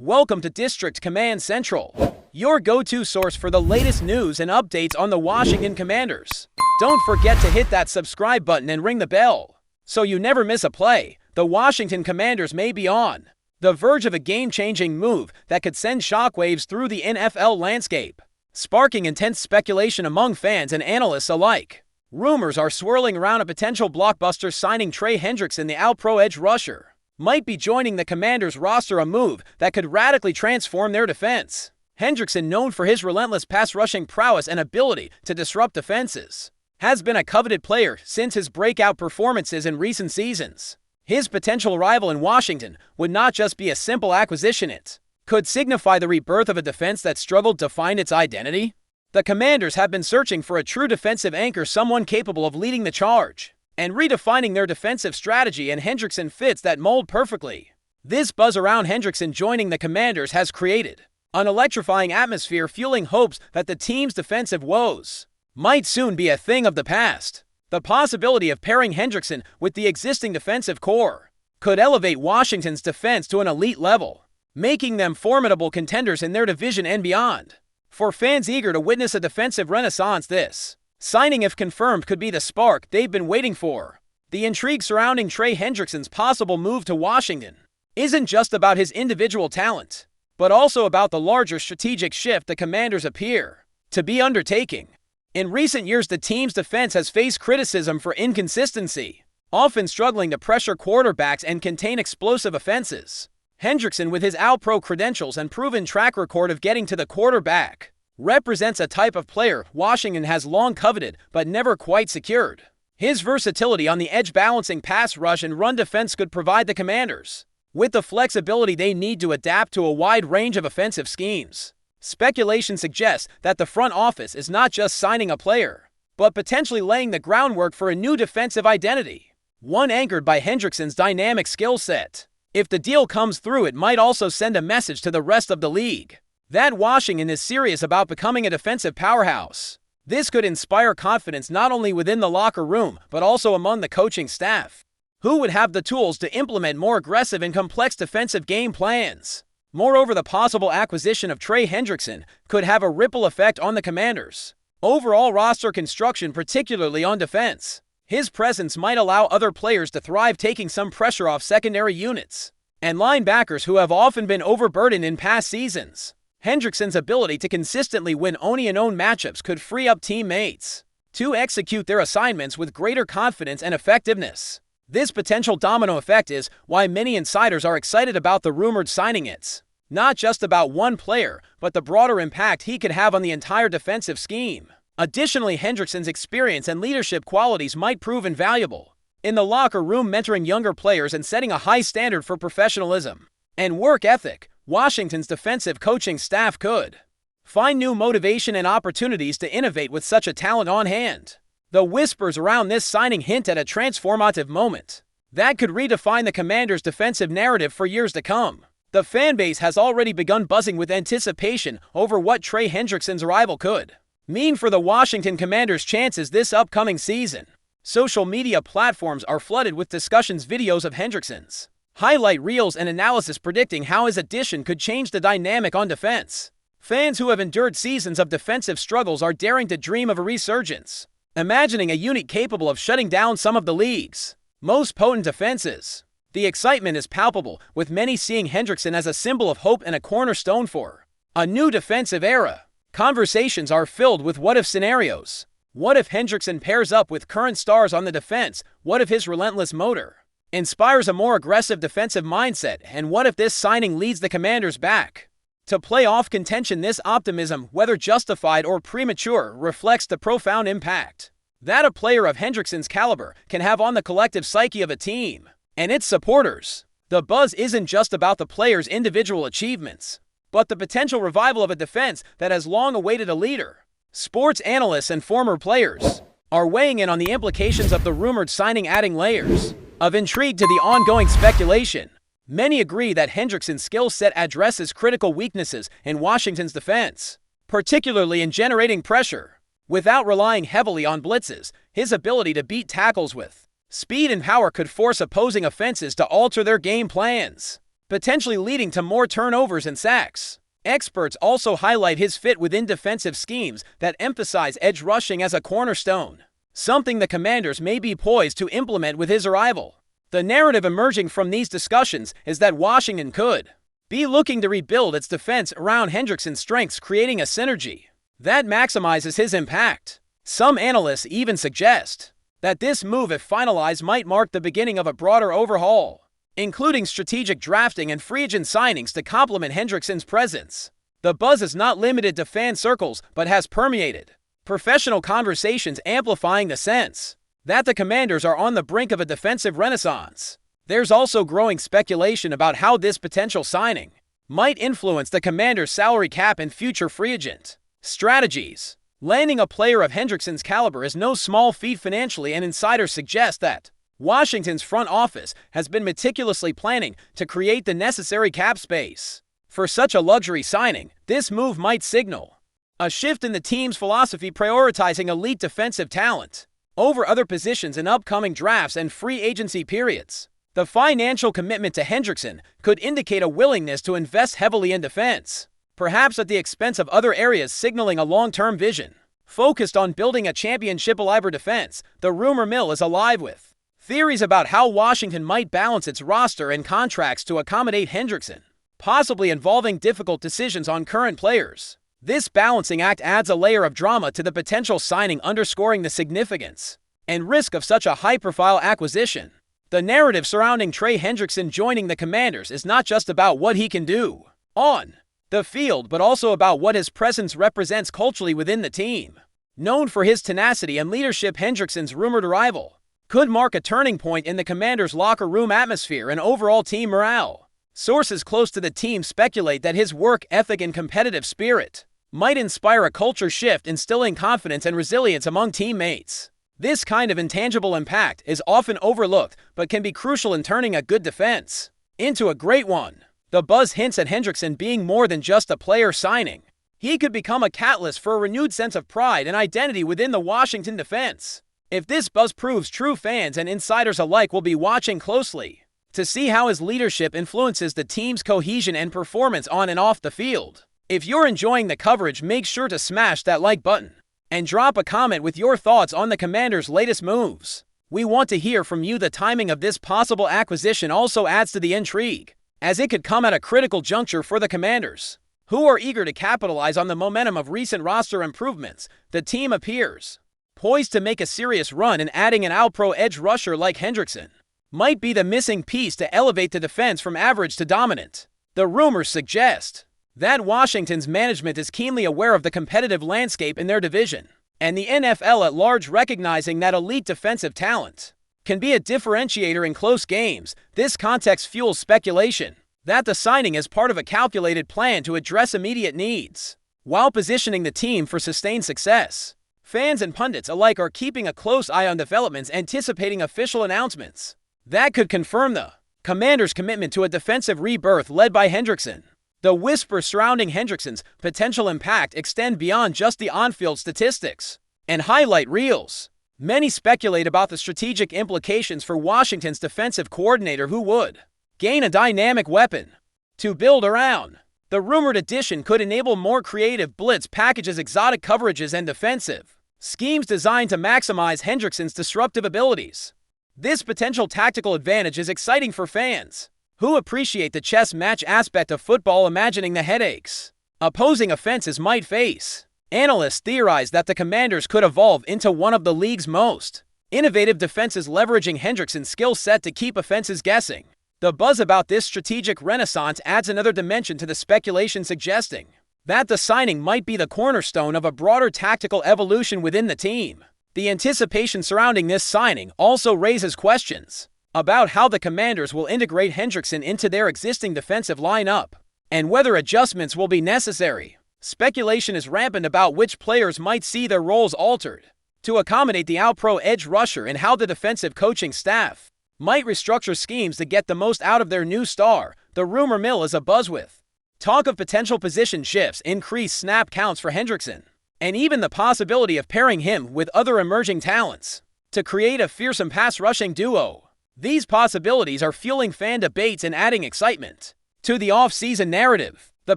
Welcome to District Command Central, your go-to source for the latest news and updates on the Washington Commanders. Don't forget to hit that subscribe button and ring the bell, so you never miss a play. The Washington Commanders may be on the verge of a game-changing move that could send shockwaves through the NFL landscape, sparking intense speculation among fans and analysts alike. Rumors are swirling around a potential blockbuster signing. TREY HENDRICKSON, the All-Pro edge rusher, might be joining the Commanders roster, a move that could radically transform their defense. Hendrickson, known for his relentless pass-rushing prowess and ability to disrupt defenses, has been a coveted player since his breakout performances in recent seasons. His potential arrival in Washington would not just be a simple acquisition, it could signify the rebirth of a defense that struggled to find its identity. The Commanders have been searching for a true defensive anchor, someone capable of leading the charge and redefining their defensive strategy, and Hendrickson fits that mold perfectly. This buzz around Hendrickson joining the Commanders has created an electrifying atmosphere, fueling hopes that the team's defensive woes might soon be a thing of the past. The possibility of pairing Hendrickson with the existing defensive core could elevate Washington's defense to an elite level, making them formidable contenders in their division and beyond. For fans eager to witness a defensive renaissance, this signing, if confirmed, could be the spark they've been waiting for. The intrigue surrounding TREY HENDRICKSON's possible move to Washington isn't just about his individual talent, but also about the larger strategic shift the Commanders appear to be undertaking. In recent years, the team's defense has faced criticism for inconsistency, often struggling to pressure quarterbacks and contain explosive offenses. Hendrickson, with his All-Pro credentials and proven track record of getting to the quarterback, represents a type of player Washington has long coveted but never quite secured. His versatility on the edge, balancing pass rush and run defense, could provide the Commanders with the flexibility they need to adapt to a wide range of offensive schemes. Speculation suggests that the front office is not just signing a player, but potentially laying the groundwork for a new defensive identity, one anchored by Hendrickson's dynamic skill set. If the deal comes through, it might also send a message to the rest of the league that Washington is serious about becoming a defensive powerhouse. This could inspire confidence not only within the locker room, but also among the coaching staff, who would have the tools to implement more aggressive and complex defensive game plans. Moreover, the possible acquisition of TREY HENDRICKSON could have a ripple effect on the Commanders' overall roster construction, particularly on defense. His presence might allow other players to thrive, taking some pressure off secondary units and linebackers who have often been overburdened in past seasons. Hendrickson's ability to consistently win own matchups could free up teammates to execute their assignments with greater confidence and effectiveness. This potential domino effect is why many insiders are excited about the rumored signing. It's not just about one player, but the broader impact he could have on the entire defensive scheme. Additionally, Hendrickson's experience and leadership qualities might prove invaluable in the locker room, mentoring younger players and setting a high standard for professionalism and work ethic. Washington's defensive coaching staff could find new motivation and opportunities to innovate with such a talent on hand. The whispers around this signing hint at a transformative moment that could redefine the Commanders' defensive narrative for years to come. The fanbase has already begun buzzing with anticipation over what TREY HENDRICKSON's arrival could mean for the Washington Commanders' chances this upcoming season. Social media platforms are flooded with discussions, videos of Hendrickson's highlight reels, and analysis predicting how his addition could change the dynamic on defense. Fans who have endured seasons of defensive struggles are daring to dream of a resurgence, imagining a unit capable of shutting down some of the league's most potent defenses. The excitement is palpable, with many seeing Hendrickson as a symbol of hope and a cornerstone for a new defensive era. Conversations are filled with what-if scenarios. What if Hendrickson pairs up with current stars on the defense? What if his relentless motor inspires a more aggressive defensive mindset? And what if this signing leads the Commanders back to playoff contention? This optimism, whether justified or premature, reflects the profound impact that a player of Hendrickson's caliber can have on the collective psyche of a team and its supporters. The buzz isn't just about the player's individual achievements, but the potential revival of a defense that has long awaited a leader. Sports analysts and former players are weighing in on the implications of the rumored signing, adding layers of intrigue to the ongoing speculation. Many agree that Hendrickson's skill set addresses critical weaknesses in Washington's defense, particularly in generating pressure. Without relying heavily on blitzes, his ability to beat tackles with speed and power could force opposing offenses to alter their game plans. potentially leading to more turnovers and sacks. Experts also highlight his fit within defensive schemes that emphasize edge rushing as a cornerstone, something the Commanders may be poised to implement with his arrival. The narrative emerging from these discussions is that Washington could be looking to rebuild its defense around Hendrickson's strengths, creating a synergy that maximizes his impact. Some analysts even suggest that this move, if finalized, might mark the beginning of a broader overhaul, including strategic drafting and free agent signings to complement Hendrickson's presence. The buzz is not limited to fan circles but has permeated professional conversations, amplifying the sense that the Commanders are on the brink of a defensive renaissance. There's also growing speculation about how this potential signing might influence the Commanders' salary cap and future free agent strategies. Landing a player of Hendrickson's caliber is no small feat financially, and insiders suggest that Washington's front office has been meticulously planning to create the necessary cap space for such a luxury signing. This move might signal a shift in the team's philosophy, prioritizing elite defensive talent over other positions in upcoming drafts and free agency periods. The financial commitment to Hendrickson could indicate a willingness to invest heavily in defense, perhaps at the expense of other areas, signaling a long-term vision focused on building a championship-caliber defense. The rumor mill is alive with theories about how Washington might balance its roster and contracts to accommodate Hendrickson, possibly involving difficult decisions on current players. This balancing act adds a layer of drama to the potential signing, underscoring the significance and risk of such a high-profile acquisition. The narrative surrounding Trey Hendrickson joining the Commanders is not just about what he can do on the field, but also about what his presence represents culturally within the team. Known for his tenacity and leadership, Hendrickson's rumored arrival could mark a turning point in the Commanders' locker room atmosphere and overall team morale. Sources close to the team speculate that his work ethic and competitive spirit might inspire a culture shift, instilling confidence and resilience among teammates. This kind of intangible impact is often overlooked but can be crucial in turning a good defense into a great one. The buzz hints at Hendrickson being more than just a player signing. He could become a catalyst for a renewed sense of pride and identity within the Washington defense. If this buzz proves true, fans and insiders alike will be watching closely to see how his leadership influences the team's cohesion and performance on and off the field. If you're enjoying the coverage, make sure to smash that like button and drop a comment with your thoughts on the Commanders' latest moves. We want to hear from you. The timing of this possible acquisition also adds to the intrigue, as it could come at a critical juncture for the Commanders, who are eager to capitalize on the momentum of recent roster improvements. The team appears poised to make a serious run, and adding an all-pro edge rusher like Hendrickson might be the missing piece to elevate the defense from average to dominant. The rumors suggest that Washington's management is keenly aware of the competitive landscape in their division, and the NFL at large, recognizing that elite defensive talent can be a differentiator in close games. This context fuels speculation that the signing is part of a calculated plan to address immediate needs, while positioning the team for sustained success. Fans and pundits alike are keeping a close eye on developments, anticipating official announcements that could confirm the Commanders' commitment to a defensive rebirth led by Hendrickson. The whispers surrounding Hendrickson's potential impact extend beyond just the on-field statistics and highlight reels. Many speculate about the strategic implications for Washington's defensive coordinator, who would gain a dynamic weapon to build around. The rumored addition could enable more creative blitz packages, exotic coverages, and defensive schemes designed to maximize Hendrickson's disruptive abilities. This potential tactical advantage is exciting for fans who appreciate the chess match aspect of football, imagining the headaches opposing offenses might face. Analysts theorize that the Commanders could evolve into one of the league's most innovative defenses, leveraging Hendrickson's skill set to keep offenses guessing. The buzz about this strategic renaissance adds another dimension to the speculation, suggesting that the signing might be the cornerstone of a broader tactical evolution within the team. The anticipation surrounding this signing also raises questions about how the Commanders will integrate Hendrickson into their existing defensive lineup and whether adjustments will be necessary. Speculation is rampant about which players might see their roles altered to accommodate the all-pro edge rusher, and how the defensive coaching staff might restructure schemes to get the most out of their new star. The rumor mill is abuzz with talk of potential position shifts, increased snap counts for Hendrickson, and even the possibility of pairing him with other emerging talents to create a fearsome pass rushing duo. These possibilities are fueling fan debates and adding excitement to the off-season narrative. The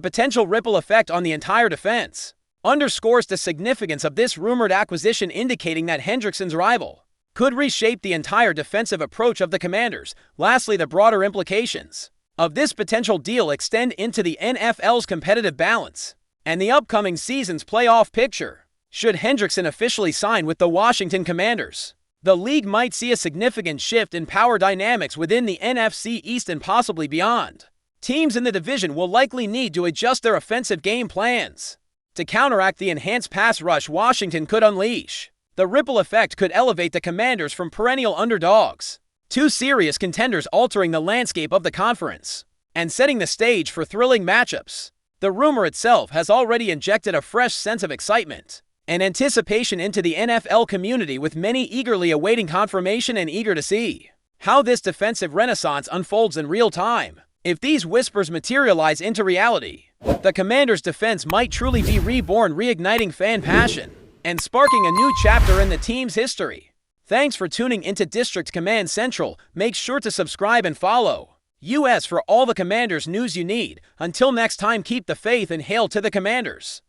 potential ripple effect on the entire defense underscores the significance of this rumored acquisition, indicating that Hendrickson's arrival could reshape the entire defensive approach of the Commanders. Lastly, the broader implications of this potential deal extend into the NFL's competitive balance and the upcoming season's playoff picture. Should Hendrickson officially sign with the Washington Commanders, the league might see a significant shift in power dynamics within the NFC East and possibly beyond. Teams in the division will likely need to adjust their offensive game plans to counteract the enhanced pass rush Washington could unleash. The ripple effect could elevate the Commanders from perennial underdogs to serious contenders, altering the landscape of the conference and setting the stage for thrilling matchups. The rumor itself has already injected a fresh sense of excitement and anticipation into the NFL community, with many eagerly awaiting confirmation and eager to see how this defensive renaissance unfolds in real time. If these whispers materialize into reality, the Commanders' defense might truly be reborn, reigniting fan passion and sparking a new chapter in the team's history. Thanks for tuning into District Command Central. Make sure to subscribe and follow us for all the Commanders news you need. Until next time, keep the faith and hail to the Commanders.